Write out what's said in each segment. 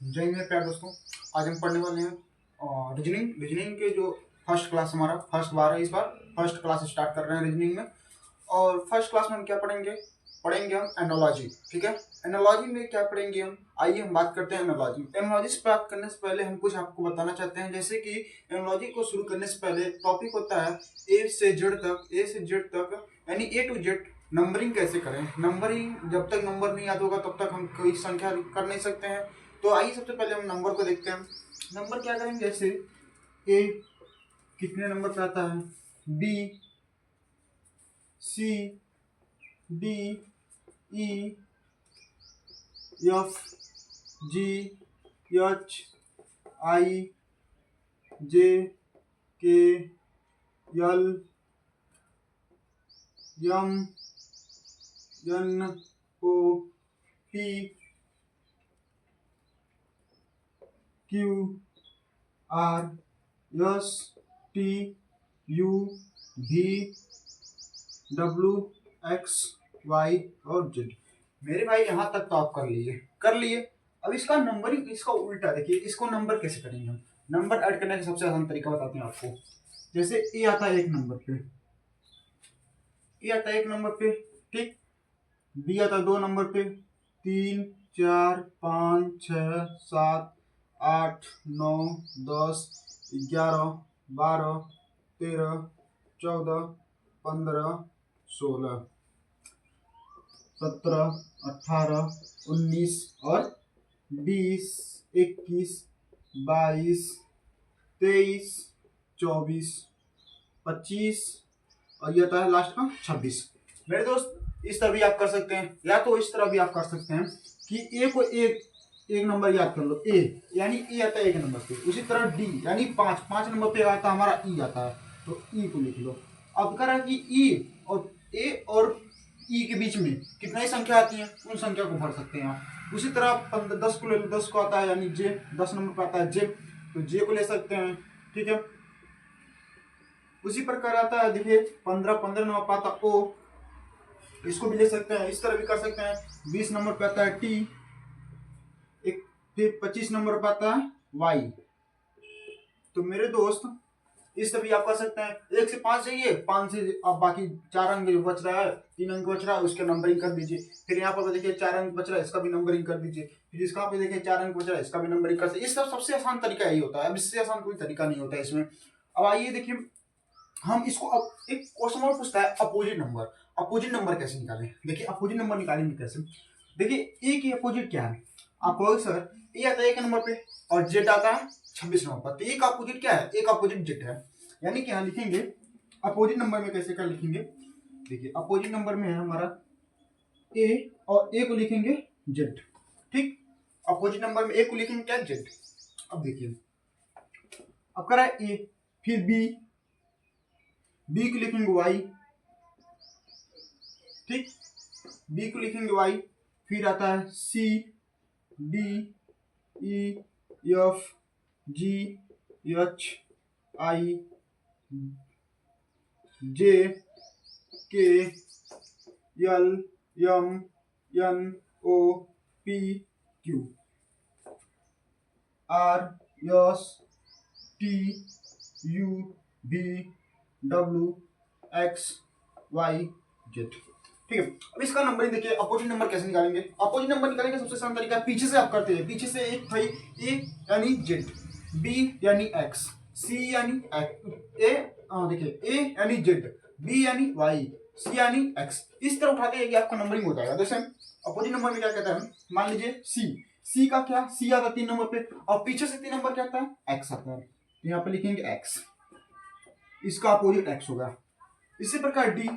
जय हिंद मेरे प्यारे दोस्तों। आज हम पढ़ने वाले हैं रीजनिंग के जो फर्स्ट क्लास, हमारा फर्स्ट बार है। इस बार फर्स्ट क्लास स्टार्ट कर रहे हैं रीजनिंग में। और फर्स्ट क्लास में हम क्या पढ़ेंगे हम एनालॉजी। ठीक है, एनालॉजी में क्या पढ़ेंगे हम, आइए हम बात करते हैं एनालॉजी। एनालॉजी से बात करने से पहले हम कुछ आपको बताना चाहते हैं, जैसे कि एनालॉजी को शुरू करने से पहले टॉपिक होता है ए से जेड तक यानी ए टू जेड नंबरिंग कैसे करें। नंबरिंग, जब तक नंबर नहीं याद होगा तब तक हम कोई संख्या कर नहीं सकते हैं। तो आइए सबसे पहले हम नंबर को देखते हैं। नंबर क्या करेंगे, जैसे ए कितने नंबर पे आता है, B, C, D, E, F, G, H, I, J, K, L, M, N, O, P, Q, R, S, T, U, V, W, X, Y और जेड। मेरे भाई यहाँ तक तो आप कर लिए। अब इसका नंबरिंग, इसका उल्टा देखिए, इसको नंबर कैसे करेंगे हम। नंबर ऐड करने का सबसे आसान तरीका बताते हैं आपको। जैसे ए आता है एक नंबर पे, ठीक। बी आता है 2 नंबर पे, 3, 4, 5, 6, 7, 8, 9, 10, 11, 12, 13, 14, 15, 16, 17, 18, 19 और 20, 21, 22, 23, 24, 25 और ये आता है लास्ट का 26। मेरे दोस्त, इस तरह भी आप कर सकते हैं, या तो इस तरह भी आप कर सकते हैं कि ए को एक नंबर याद कर लो, ए यानी ए आता है 1 नंबर पे। उसी तरह डी यानी 5 नंबर पे आता है हमारा ई आता है, तो ई को लिख लो। अब कह रहा है कि ई और ए और ई के बीच में कितना ही संख्या आती है, उन संख्या को भर सकते हैं आप। उसी तरह 10 को ले लो, 10 को आता है यानी जे, 10 नंबर पे आता है जे, तो जे को ले सकते हैं। ठीक है, उसी प्रकार आता है, देखिए 15 नंबर पे आता है ओ, इसको भी ले सकते हैं। इस तरह भी कर सकते हैं। 20 नंबर पे आता है टी, एक फिर 25 नंबर पे आता है वाई। तो मेरे दोस्त, इस तरह भी आप कर सकते हैं। 1 से 5 जाइए, 5 से अब बाकी 4 अंक जो बच रहा है, 3 अंक बच रहा है, उसके नंबरिंग कर दीजिए। फिर यहाँ पर देखिए 4 अंक बच रहा है, इसका भी नंबरिंग कर दीजिए। फिर इसका पे देखिए 4 अंक बच रहा है, इसका भी नंबरिंग कर दीजिए। इस सबसे आसान तरीका यही होता है, अब इससे आसान कोई तरीका नहीं होता है इसमें। अब आइए देखिए, हम इसको अब एक क्वेश्चन और पूछता है, अपोजिट नंबर कैसे निकालें। देखिए अपोजिट नंबर निकालेंगे कैसे। देखिए ए की अपोजिट क्या है, आप कहोगे सर ए आता है 1 नंबर पे और जेड आता है 26 नंबर पर, तो ए का अपोजिट क्या है, ए का अपोजिट जेड है। यानी कि यहाँ लिखेंगे अपोजिट नंबर में कैसे कर लिखेंगे। देखिए अपोजिट नंबर में है हमारा ए और ए को लिखेंगे जेड, ठीक। अपोजिट नंबर में ए को लिखेंगे क्या, जेड। अब देखिए, अब करा ए, फिर बी को लिखेंगे वाई, ठीक। बी को लिखेंगे वाई, फिर आता है C, D, E, F, G, H, I, J, K, L, M, N, O, P, Q, R, S, T, U, V, W, X, Y, Z. ठीक है, अब इसका नंबरिंग देखिए, अपोजिट नंबर कैसे निकालेंगे। अपोजिट नंबर निकालने का सबसे आसान तरीका पीछे से आप करते हैं। पीछे से एक भाई ए यानी जेड, बी यानी एक्स, सी यानी ए, देखिए ए यानी जेड, बी यानी वाई, सी यानी एक्स। इस तरह उठाते हैं कि आपका नंबरिंग हो जाएगा। जैसे अपोजिट नंबर में क्या कहता है, मान लीजिए सी का क्या, सी आता है 3 नंबर पे और पीछे से 3 नंबर क्या आता है, एक्स आता है, तो यहाँ पे लिखेंगे एक्स, इसका अपोजिट एक्स होगा। इसी प्रकार डी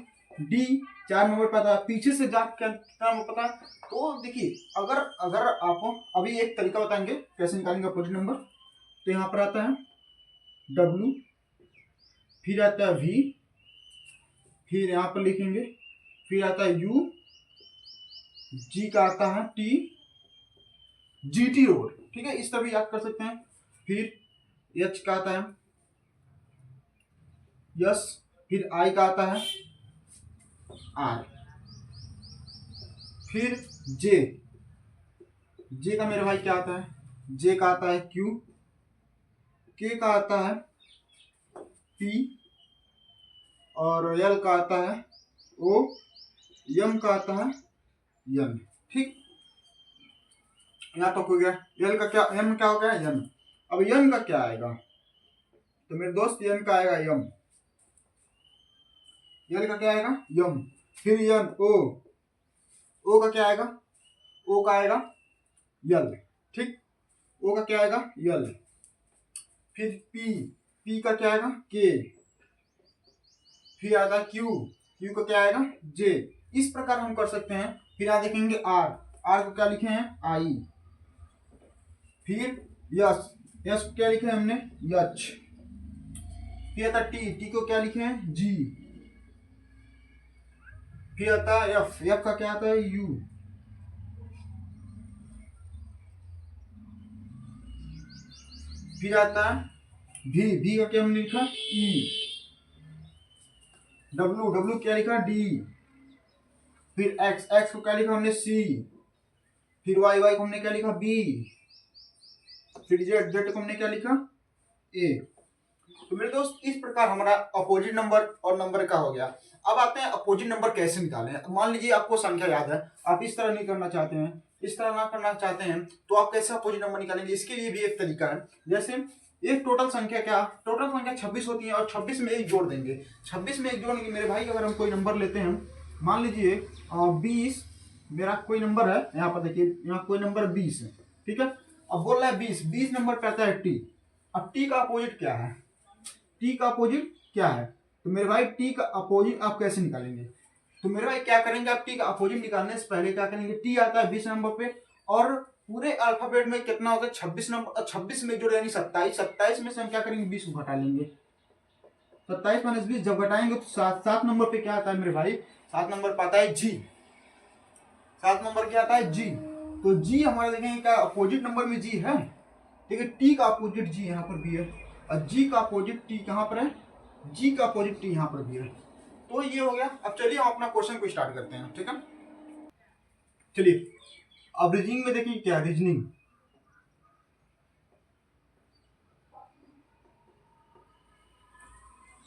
4 नंबर पे आता है, पीछे से जा कितना नंबर पता है। तो देखिए, अगर आप अभी एक तरीका बताएंगे कैसे निकालेंगे अपोजिट नंबर। तो यहाँ पर आता है डब्ल्यू, फिर आता है वी, फिर यहाँ पर लिखेंगे, फिर आता है यू, जी का आता है टी, जी टी रोड, ठीक है, इस तरह भी याद कर सकते हैं। फिर एच का आता है यस, फिर आई का आता है आर, फिर जे का मेरे भाई क्या आता है जे का आता है क्यू, के का आता है पी, और एल का आता है ओ, एम का आता है एन। ठीक, यहाँ तक हो गया। एल का क्या, एम क्या हो गया, एन। अब एन का क्या आएगा, तो मेरे दोस्त एन का आएगा यम। एल का क्या आएगा यम, फिर एन ओ, ओ का क्या आएगा, ओ का आएगा यल। ठीक, ओ का क्या आएगा यल। फिर पी, पी का क्या आएगा के, फिर आता है क्यू, क्यू का क्या आएगा जे। इस प्रकार हम कर सकते हैं। फिर आप देखेंगे आर, आर को क्या लिखे हैं आई। फिर यस, यस को क्या लिखे हैं हमने यच। फिर आता टी, टी को क्या लिखे हैं जी। फिर आता है एफ, एफ का क्या आता है यू। फिर आता है भी, भी का क्या हमने लिखा ई। डब्लू, डब्लू क्या लिखा डी। फिर एक्स, एक्स को क्या लिखा हमने सी। फिर वाई, वाई को हमने क्या लिखा बी। फिर जेड, जेड को हमने क्या लिखा ए। तो मेरे दोस्त इस प्रकार हमारा अपोजिट नंबर और नंबर का हो गया। अब आते हैं अपोजिट नंबर कैसे निकालें। मान लीजिए आपको संख्या याद है, आप इस तरह नहीं करना चाहते हैं, इस तरह ना करना चाहते हैं, तो आप कैसे अपोजिट नंबर निकालेंगे। इसके लिए भी एक तरीका है। जैसे एक टोटल संख्या क्या, टोटल संख्या 26 होती है और 26 में एक जोड़ देंगे। 26 में एक जोड़ेंगे मेरे भाई। अगर हम कोई नंबर लेते हैं, मान लीजिए 20, मेरा कोई नंबर है, यहाँ पर देखिए, यहाँ कोई नंबर 20 है। ठीक है, अब बोल रहा है 20, 20 नंबर पे आता है टी। अब टी का अपोजिट क्या है, टी का अपोजिट क्या है, तो मेरे भाई टी का अपोजिट आप कैसे निकालेंगे। तो मेरे भाई क्या करेंगे, आप टी का अपोजिट निकालने से पहले क्या करेंगे, टी आता है 20 नंबर पे, और पूरे अल्फाबेट में कितना होता है 26 नंबर, 26 में जोड़ यानी 27, 27 में से हम क्या करेंगे 20 को घटा लेंगे। 27 माइनस 20 जब घटाएंगे तो 7 नंबर पे क्या आता है मेरे भाई, 7 नंबर पे आता है जी। 7 नंबर क्या आता है जी। तो जी हमारा देखेंगे क्या अपोजिट नंबर में जी है। ठीक है, टी का अपोजिट जी यहाँ पर भी है, और जी का अपोजिट टी कहाँ पर है, जी का अपोजिट टी यहाँ पर भी है। तो ये हो गया। अब चलिए हम अपना क्वेश्चन को स्टार्ट करते हैं। ठीक है, चलिए अब रीजनिंग में देखिए क्या रीजनिंग।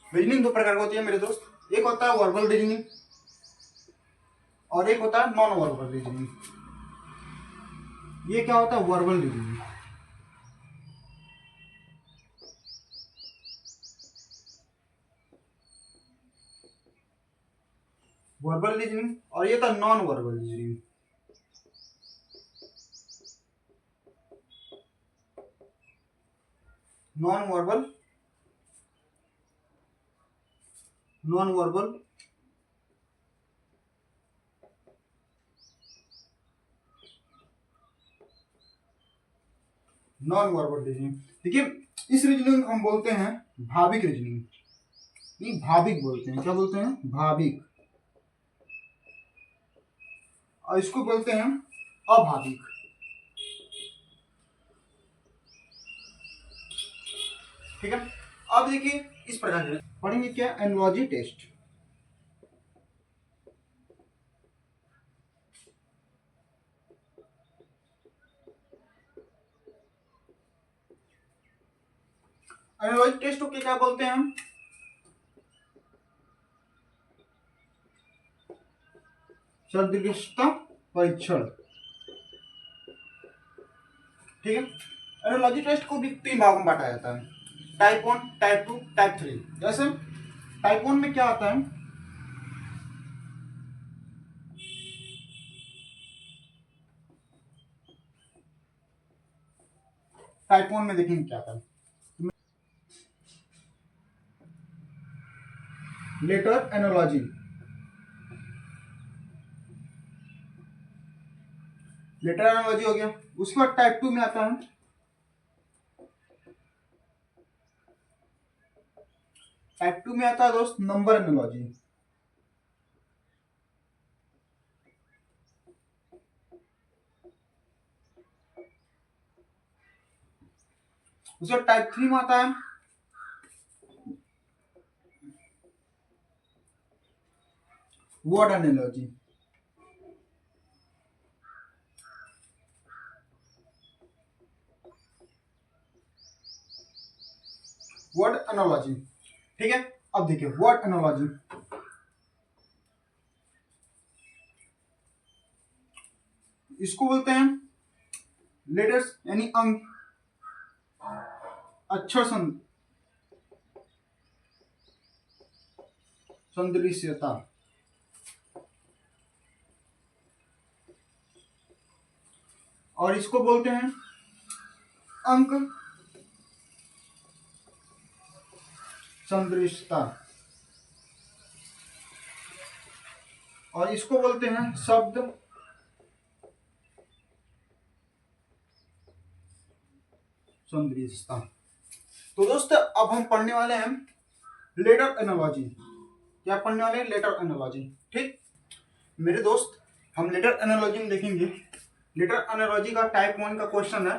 रीजनिंग दो प्रकार की होती है मेरे दोस्त, एक होता है वर्बल रीजनिंग और एक होता है नॉन वर्बल रीजनिंग। ये क्या होता है वर्बल रीजनिंग। वर्बल रीजनिंग और ये था non verbal reasoning. Non verbal, non verbal non verbal reasoning. देखिए इस रीजनिंग को हम बोलते हैं भाविक रीजनिंग। नहीं, भाविक बोलते हैं, क्या बोलते हैं भाविक, और इसको बोलते हैं अभाविक। ठीक है, अब देखिए इस प्रकार से पढ़ेंगे क्या, एनालॉजी टेस्ट। एनालॉजी टेस्ट को क्या बोलते हैं हम, सदृशता परीक्षण। ठीक है, एनालॉजी टेस्ट को भी 3 भागों में बांटा जाता है, टाइप 1, टाइप 2, टाइप 3। जैसे टाइप 1 में क्या आता है, टाइप 1 में देखेंगे क्या आता है, लेटर एनालॉजी। लेटर एनालॉजी हो गया। उसके बाद टाइप 2 में आता है, टाइप 2 में आता है दोस्त नंबर एनालॉजी। उसके बाद टाइप 3 में आता है वर्ड एनालॉजी। Word analogy. ठीक है, अब देखिए वर्ड एनालॉजी। इसको बोलते हैं लेटर्स यानी अंक, अक्षर सदृश्यता, और इसको बोलते हैं अंक सदृशता, और इसको बोलते हैं शब्द सदृशता। तो दोस्तों अब हम पढ़ने वाले हैं लेटर एनालॉजी। क्या पढ़ने वाले हैं? Letter analogy. ठीक मेरे दोस्त, हम लेटर एनालॉजी में देखेंगे। लेटर एनालॉजी का टाइप 1 का क्वेश्चन है।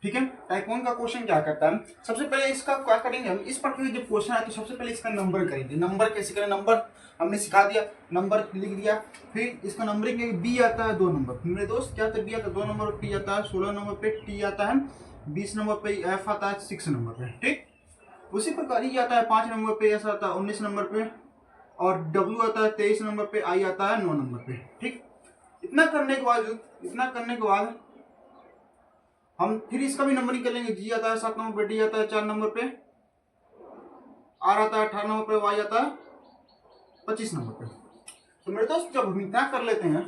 ठीक है, टाइप 1 का क्वेश्चन क्या करता है, सबसे पहले इसका क्या करेंगे हम, इस प्रकार के जब क्वेश्चन आए तो सबसे पहले इसका नंबर करेंगे। नंबर कैसे करें, नंबर हमने सिखा दिया, नंबर लिख दिया। फिर इसका नंबरिंग बी आता है 2 नंबर, मेरे दोस्त क्या आता है, बी आता है 2 नंबर, पी आता है 16 नंबर पे, टी आता है 20 नंबर पे, एफ आता है 6 नंबर पे। ठीक उसी प्रकार ये आता है 5 नंबर पे, एस आता है 19 नंबर पे, और डब्ल्यू आता है 23 नंबर पे, आई आता है 9 नंबर पे। ठीक इतना करने के बाद हम फिर इसका भी नंबरिंग कर लेंगे। जी आता है 7 नंबर पे, डी आता है 4 नंबर पे, आर आता है 18 नंबर पे, वाई आता है 25 नंबर पे। तो मेरे दोस्त जब हम इतना कर लेते हैं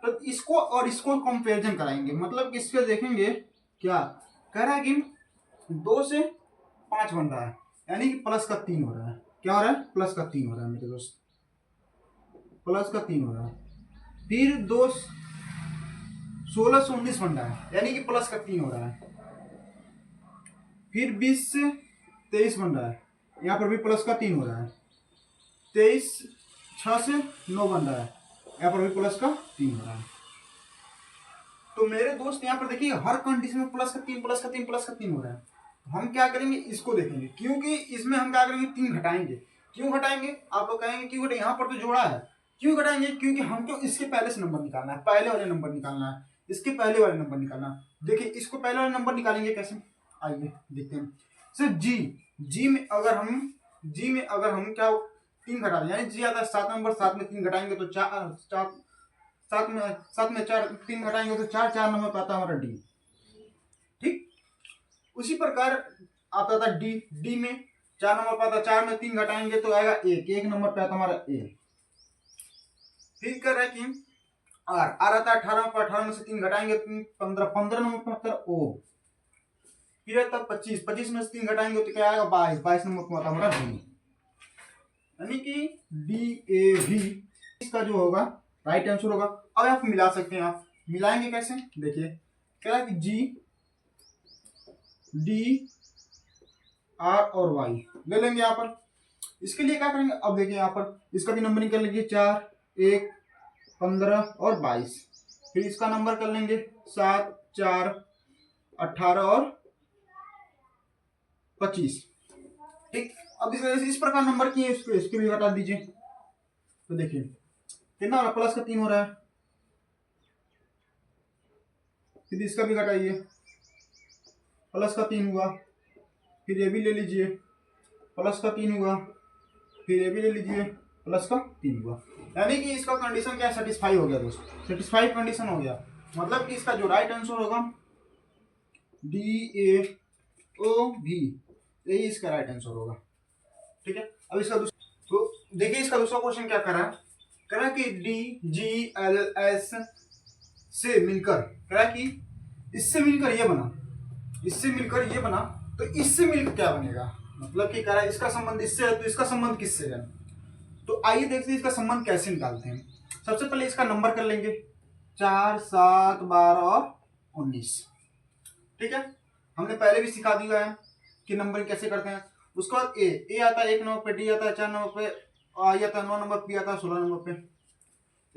तो इसको और इसको कंपेरिजन कराएंगे, मतलब इस पे देखेंगे क्या कह रहा है कि 2 से 5 बन रहा है, यानी कि प्लस का 3 हो रहा है। क्या हो रहा है? प्लस का 3 हो रहा है मेरे दोस्त, प्लस का 3 हो रहा है। फिर 2 16 से 19 बन रहा है, यानी कि प्लस का 3 हो रहा है। फिर 20 से 23 बन रहा है, यहाँ पर भी प्लस का 3 हो रहा है। 23 6 से 9 बन रहा है, यहाँ पर भी प्लस का 3 हो रहा है। तो मेरे दोस्त यहाँ पर देखिए हर कंडीशन में प्लस का 3 प्लस का 3 प्लस का 3 हो रहा है। हम क्या करेंगे, इसको देखेंगे, क्योंकि इसमें हम क्या करेंगे 3 घटाएंगे। क्यों घटाएंगे? आप लोग कहेंगे क्यों घटाएंगे, यहाँ पर तो जोड़ा है। क्यों घटाएंगे? क्योंकि हमको इसके पहले से नंबर निकालना है, पहले वाले नंबर निकालना है, इसके पहले वाले नंबर निकालना है। देखिए इसको पहले वाले नंबर निकालेंगे कैसे, आइए देखते हैं। सर जी में अगर हम क्या 3 घटा दें, यानी जी आता है 7 नंबर, 7 में 3 घटाएंगे तो 4 7 में 4 3 घटाएंगे तो 4 नंबर पे आता है हमारा डी। ठीक उसी प्रकार आता था डी में 4 नंबर पे आता, 4 में 3 घटाएंगे तो आएगा 1 नंबर पे आता हमारा ए। फिर कर रहा है कि आर आता है 18 पर, 18 में से 3 घटाएंगे 15 नंबर पे आता है ओ। फिर आता है 25 में से 3 घटाएंगे तो क्या आएगा 22 नंबर पे आता हमारा बी, यानी कि डी ए भी इसका जो होगा राइट आंसर होगा। अब आप मिला सकते हैं, आप मिलाएंगे कैसे, देखिए क्या है कि जी डी आर और वाई ले लेंगे यहाँ पर। इसके लिए क्या करेंगे, अब देखिए यहाँ पर इसका भी नंबरिंग कर लेंगे 4 1 15 और 22। फिर इसका नंबर कर लेंगे 7 4 18 और 25। ठीक अब इस प्रकार नंबर किए, इसके भी हटा दीजिए। तो देखिए कितना हो रहा है, प्लस का 3 हो रहा है। फिर इसका भी घटाइए, प्लस का 3 हुआ। फिर ये भी ले लीजिए, प्लस का 3 हुआ। फिर ये भी ले लीजिए, प्लस का 3 हुआ। यानी कि इसका कंडीशन क्या सेटिस्फाई हो गया दोस्तों, सेटिस्फाइड कंडीशन हो गया। मतलब कि इसका जो राइट आंसर होगा डी ए ओ भी, यही इसका राइट आंसर होगा। ठीक है, अब इसका तो देखिए इसका दूसरा क्वेश्चन क्या करा कि डी जी एल एस से मिलकर, करा कि इससे मिलकर ये बना, इससे मिलकर ये बना, तो इससे मिलकर क्या बनेगा, मतलब कि कह रहा है इसका संबंध इससे है तो इसका संबंध किससे है। तो आइए देखते हैं इसका संबंध कैसे निकालते हैं। सबसे पहले इसका नंबर कर लेंगे 4 7 12 और 19। ठीक है, हमने पहले भी सिखा दिया है कि नंबरिंग कैसे करते हैं। उसके बाद ए आता है 1 नंबर पे, डी आता है 4 नंबर पे, आई आता है 9 नंबर, पी आता है 16 नंबर पे।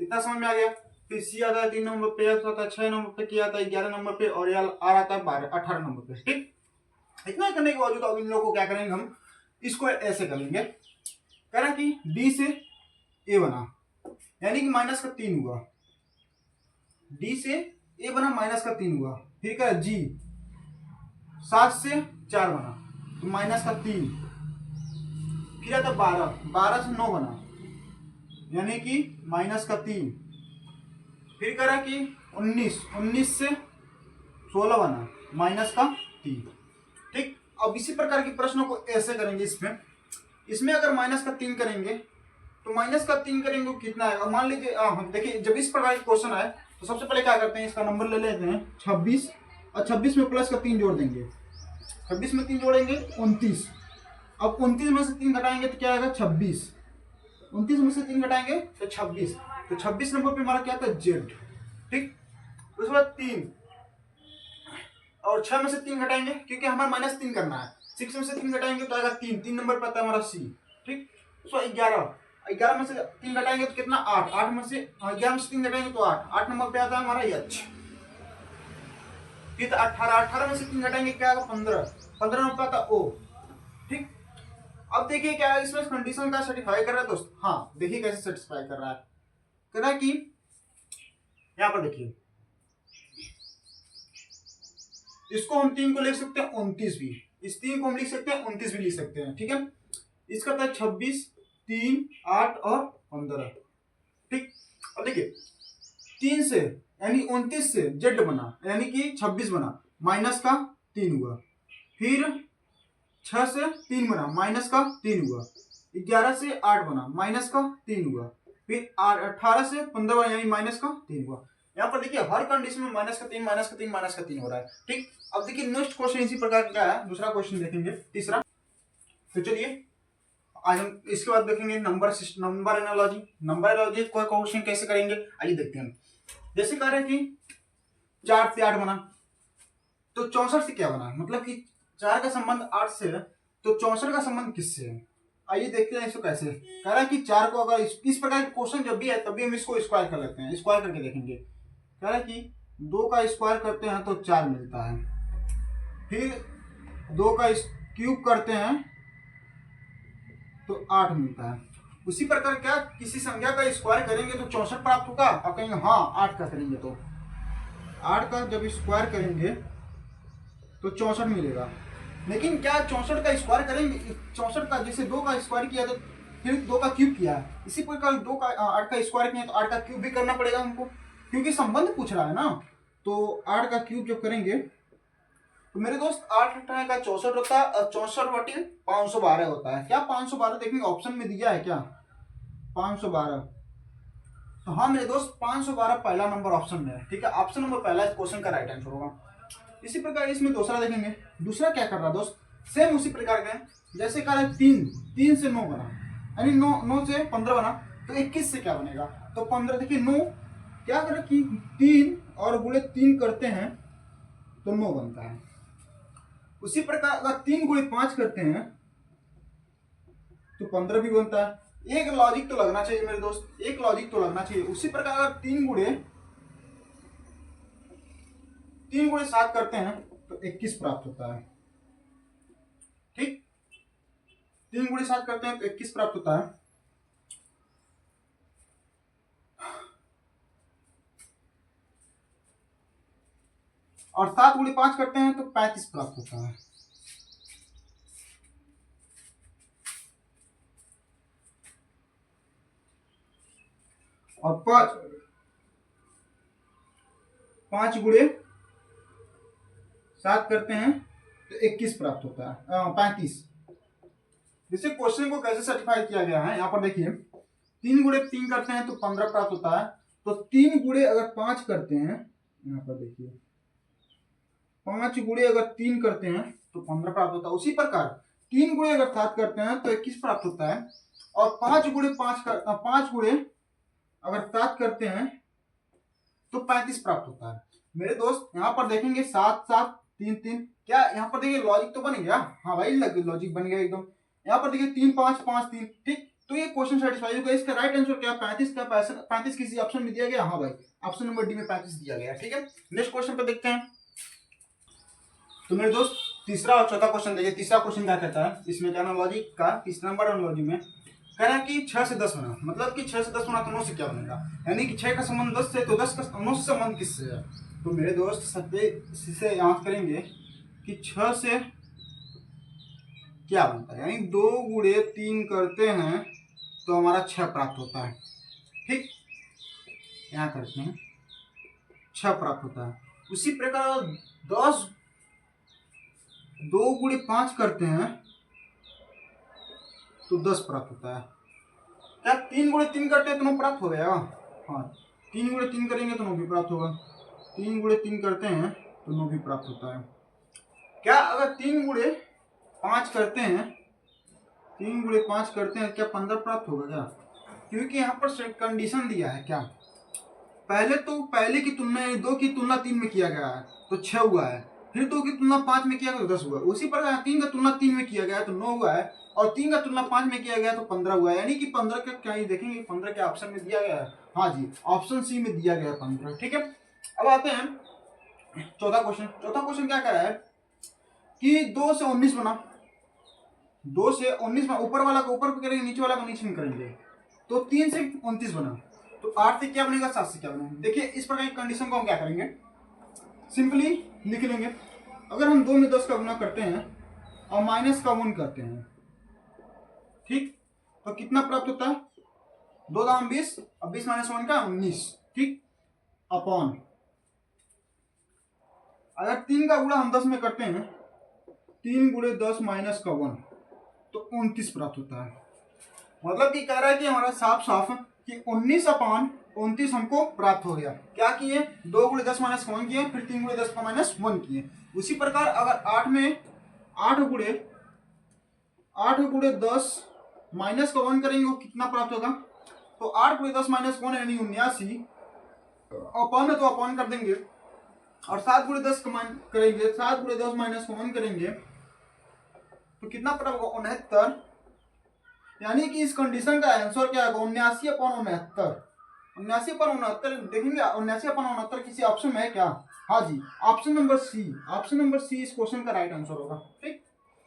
इतना समझ में आ गया। फिर सी आता है 3 नंबर पे, एफ आता है 6 नंबर पे, के आता है 11 नंबर पे, और आर आता है 18 नंबर पे। ठीक इतना करने के बावजूद अब इन लोगों को क्या करेंगे, हम इसको ऐसे कर लेंगे। कह रहा कि डी से ए बना, यानी कि माइनस का 3 हुआ। डी से ए बना, माइनस का 3 हुआ। फिर कह जी 7 से 4 बना, तो माइनस का 3, फिर आता 12, 12 से 9 बना यानी कि माइनस का 3, फिर करा कि 19, 19 से 16 बना माइनस का 3। ठीक, अब इसी प्रकार के प्रश्नों को ऐसे करेंगे। इसमें अगर माइनस का 3 करेंगे तो माइनस का 3 करेंगे तो कितना आएगा। मान लीजिए देखिए, जब इस प्रकार का क्वेश्चन आए तो सबसे पहले क्या करते हैं, इसका नंबर ले लेते हैं 26, और 26 में प्लस का 3 जोड़ देंगे, 26 में 3 जोड़ेंगे 29। अब 29 में से 3 घटाएंगे तो क्या आएगा 26, 29 में से 3 घटाएंगे तो 26, तो 26 नंबर पे हमारा क्या था जेड। ठीक, उसके बाद 3 और 6 में से 3 घटाएंगे क्योंकि हमारा -3 करना है, 6 में से 3 घटाएंगे तो आएगा 3, 3 नंबर पर आता है हमारा सी। ठीक, उसके बाद 11, 11 में से 3 घटाएंगे तो कितना 8, 8 में से 11 में से 3 घटाएंगे तो 8, 8 नंबर पे आता है हमारा एच। फिर 18, 18 में से 3 घटाएंगे क्या आएगा 15, 15 नंबर पे आता है ओ। ठीक, अब देखिए क्या है इसमें कंडीशन का सेटिस्फाई कर रहा है दोस्त। हाँ देखिए कैसे सेटिस्फाई कर रहा है, कह रहा है कि यहाँ पर देखिए इसको हम 3 को लिख सकते हैं 29 भी, इस 3 को हम लिख सकते हैं 29 भी लिख सकते हैं। ठीक है, इसका था 26, 3, 8 और 15। ठीक, अब देखिए 3 से यानी 29 से जेड बना यानी कि 26 बना, माइनस का 3 हुआ, फिर 6 से 3 बना माइनस का 3 हुआ, 11 से 8 बना माइनस का 3 हुआ, फिर 18 से 15 बना यानी माइनस का 3 हुआ। यहाँ पर देखिए हर कंडीशन में माइनस का 3 माइनस का 3 माइनस का 3 हो रहा है। ठीक, अब देखिए नेक्स्ट क्वेश्चन इसी प्रकार का है, दूसरा क्वेश्चन देखेंगे, तीसरा। तो चलिए आज हम इसके बाद देखेंगे नंबर एनालॉजी। नंबर एनालॉजी कोई क्वेश्चन कैसे करेंगे आइए देखते हैं। जैसे कह रहे हैं कि 4 से 8 बना तो 64 से क्या बना, मतलब कि 4 का संबंध 8 से है तो 64 का संबंध किससे है। आइए देखते हैं इसको कैसे। कह रहा है कि 4 को अगर इस प्रकार के क्वेश्चन जब भी है तभी हम इसको स्क्वायर कर लेते हैं, स्क्वायर करके देखेंगे। कह रहा है कि 2 का स्क्वायर करते हैं तो 4 मिलता है, फिर 2 का क्यूब करते हैं तो 8 मिलता है। उसी प्रकार क्या किसी संख्या का स्क्वायर करेंगे तो 64 प्राप्त होगा, और कहेंगे हाँ 8 का करेंगे तो 8 का जब स्क्वायर करेंगे तो 64 मिलेगा। लेकिन क्या 64 का स्क्वायर करेंगे, 64 का जैसे 2 का स्क्वायर किया तो फिर 2 का क्यूब किया, इसी प्रकार 8 का स्क्वायर किया तो 8 का क्यूब भी करना पड़ेगा हमको, क्योंकि संबंध पूछ रहा है ना। तो 8 का क्यूब जब करेंगे तो मेरे दोस्त 8 का 64 होता है, और 64/512 होता है। क्या 512 देखेंगे ऑप्शन में दिया है क्या 512, तो हाँ मेरे दोस्त 512 पहला नंबर ऑप्शन में है। ठीक है, ऑप्शन नंबर पहला इस क्वेश्चन का राइट आंसर होगा। इसी प्रकार इसमें दूसरा देखेंगे, दूसरा क्या कर रहा है दोस्त, सेम उसी प्रकार का जैसे कह रहा है 3 से 9 बना यानी 9 से 15 बना तो 21 से क्या बनेगा, तो 15 देखिए 9 क्या करें कि 3 और गुणे 3 करते हैं तो 9 बनता है। उसी प्रकार अगर 3 गुणे 5 करते हैं तो 15 भी बनता है। एक लॉजिक तो लगना चाहिए मेरे दोस्त, एक लॉजिक तो लगना चाहिए। उसी प्रकार अगर 3 गुणे 7 करते हैं तो 21 प्राप्त होता है। ठीक, 3 गुणे 7 करते हैं तो 21 प्राप्त होता है। और 7 गुणे 5 करते हैं तो 35 प्राप्त होता है। और 5 गुणे 7 करते हैं तो 21 प्राप्त होता है, 35। जैसे क्वेश्चन को कैसे सर्टिफाई किया गया है यहाँ पर देखिए, 3 गुणे 3 करते हैं तो 15 प्राप्त होता है, तो 3 गुणे अगर 5 करते हैं, यहाँ पर देखिए 5 गुणे अगर 3 करते हैं तो 15 प्राप्त होता है। उसी प्रकार 3 गुणे अगर 7 करते हैं तो 21 प्राप्त होता है, और 5 गुणे 7 करते हैं तो 35 प्राप्त होता है। मेरे दोस्त यहाँ पर देखेंगे 7 7 3 3, क्या यहाँ पर देखिए लॉजिक तो बन गया, हाँ भाई लॉजिक बन गया एकदम। यहाँ पर देखिए 3 5 5 3, ठीक, तो ये क्वेश्चन सेटिस्फाई होगा। इसका राइट आंसर क्या 35 का 35 किसी ऑप्शन में दिया गया, हाँ भाई ऑप्शन नंबर डी में 35 दिया गया। ठीक है, नेक्स्ट क्वेश्चन पे देखते हैं। तो मेरे दोस्त तीसरा और चौथा क्वेश्चन देखिए। तीसरा क्वेश्चन क्या कहता है, इसमें एनालॉजी का तीसरा नंबर एनालॉजी में कह रहा है कि 6 से 10 बना, मतलब कि 6 से 10 बना तो 9 से क्या बनेगा, यानी कि 6 का संबंध 10 से, तो 10 का 9 से संबंध किससे है। तो मेरे दोस्त सबसे याद करेंगे कि 6 से क्या बनता है, यानी 2 गुणे 3 करते हैं तो हमारा 6 प्राप्त होता है। ठीक, यहाँ करते हैं 6 प्राप्त होता है। उसी प्रकार 10 2 गुणे 5 करते हैं तो 10 प्राप्त होता है। क्या 3 गुणे 3 करते हैं तो 9 प्राप्त हो गया? हाँ, 3 गुणे 3 करेंगे तो 9 भी प्राप्त होगा। 3 गुणे 3 करते हैं तो 9 भी प्राप्त होता है। क्या अगर 3 गुणे 5 करते हैं, 3 गुणे 5 करते हैं, क्या 15 प्राप्त होगा क्या? क्योंकि यहाँ पर कंडीशन दिया है क्या, पहले की तुलना 2 की तुलना 3 में किया गया है तो 6 हुआ है, फिर 2 की तुलना 5 में किया गया तो 10 हुआ। उसी प्रकार 3 का तुलना 3 में किया गया तो 9 हुआ है, और 3 का तुलना 5 में किया गया तो 15 हुआ है। यानी कि 15 का क्या, ये देखेंगे 15 के ऑप्शन में दिया गया है। हाँ जी, ऑप्शन सी में दिया गया है 15। ठीक है, अब आते हैं चौथा क्वेश्चन। चौथा क्वेश्चन क्या कह रहा है कि 2 से 19 बना, 2 से 19 में ऊपर वाला को ऊपर पे करेंगे, नीचे वाला को नीचे में करेंगे, तो 3 से 29 बना, तो 8 से क्या बनेगा, 7 से क्या बनेगा। देखिए इस प्रकार की कंडीशन को हम क्या करेंगे, सिंपली लिख लेंगे। अगर हम 2 में 10 का गुना करते हैं और माइनस का 1 करते हैं, ठीक, तो कितना प्राप्त होता है, 2 दाम 20 और 20 माइनस 1 का 19। ठीक, अपॉन अगर 3 का गुणा हम 10 में करते हैं, 3 गुणे 10 माइनस का 1 तो 29 प्राप्त होता है। मतलब कि कह रहा है कि हमारा साफ साफ कि 19 अपॉन 29 हमको प्राप्त हो गया। क्या किए, 2 गुणे 10 माइनस 1 किए, फिर 3 गुणे 10 का माइनस 1 किए। उसी प्रकार अगर 8 में 8 गुणे 10 माइनस का 1 करेंगे, वो कितना प्राप्त होगा, तो 8 गुणे 10 माइनस 1 यानी 79, अपॉन है तो अपॉन कर देंगे, और 7 गुणे 10 करेंगे, 7 गुणे 10 माइनस 1 करेंगे तो कितना प्राप्त होगा, 69। यानी कि इस कंडीशन का आंसर क्या होगा, 79 अपॉन 69। 79 अपॉन 69 देखेंगे, 79 अपॉन 69 किसी ऑप्शन में है क्या? हाँ जी, option number C, option number C इस क्वेश्चन का राइट आंसर होगा। ठीक,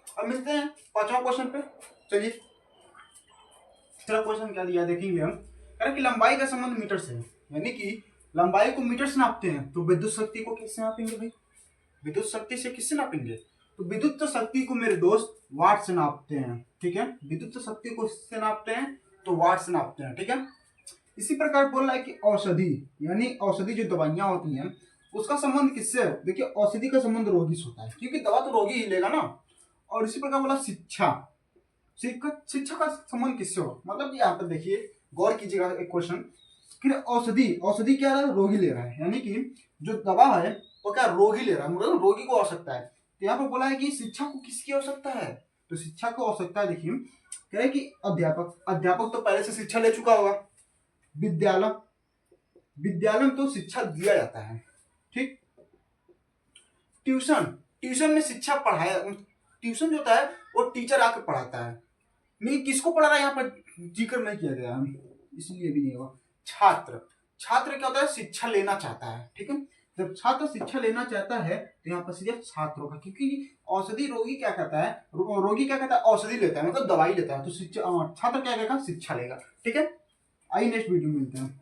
अब मिलते हैं 5वां क्वेश्चन पे। चलिए, तीसरा क्वेश्चन क्या दिया देखेंगे हम। कह कि लंबाई का संबंध मीटर से है, यानी कि लंबाई को मीटर से नापते हैं, तो विद्युत शक्ति को किससे नापेंगे भाई, विद्युत शक्ति से किससे नापेंगे, तो विद्युत शक्ति को मेरे दोस्त वाट से नापते हैं। ठीक है, विद्युत शक्ति को किससे नापते हैं, तो वाट से नापते हैं। ठीक है, इसी प्रकार बोल रहा है कि औषधि, यानी औषधि जो दवाइयां होती हैं उसका संबंध किससे है। देखिए औषधि का संबंध रोगी से होता है, क्योंकि दवा तो रोगी ही लेगा ना। और इसी प्रकार बोला शिक्षा, शिक्षा का संबंध किससे हो, मतलब यहाँ पर देखिए गौर कीजिएगा एक क्वेश्चन। फिर औषधि क्या है, रोगी ले रहा है, यानी कि जो दवा है वो क्या रोगी ले रहा है, मतलब रोगी को आवश्यकता है। तो यहाँ पर बोला है कि शिक्षा को किसकी आवश्यकता है, तो शिक्षा को आवश्यकता है, देखिए कह रहे कि अध्यापक तो पहले से शिक्षा ले चुका होगा। विद्यालय में तो शिक्षा दिया जाता है। ठीक, ट्यूशन में शिक्षा पढ़ाया, ट्यूशन जो होता है वो टीचर आकर पढ़ाता है, नहीं किसको पढ़ा रहा है यहाँ पर जिक्र नहीं किया गया, इसलिए भी नहीं होगा। छात्र क्या होता है, शिक्षा लेना चाहता है। ठीक है, जब छात्र शिक्षा लेना चाहता है तो यहाँ पर सीधे छात्र होगा, क्योंकि औषधि रोगी क्या कहता है, रोगी क्या कहता है, औषधि लेता है, मतलब दवाई लेता है, तो छात्र क्या कहेगा, शिक्षा लेगा। ठीक है, आइए नेक्स्ट वीडियो में मिलते हैं।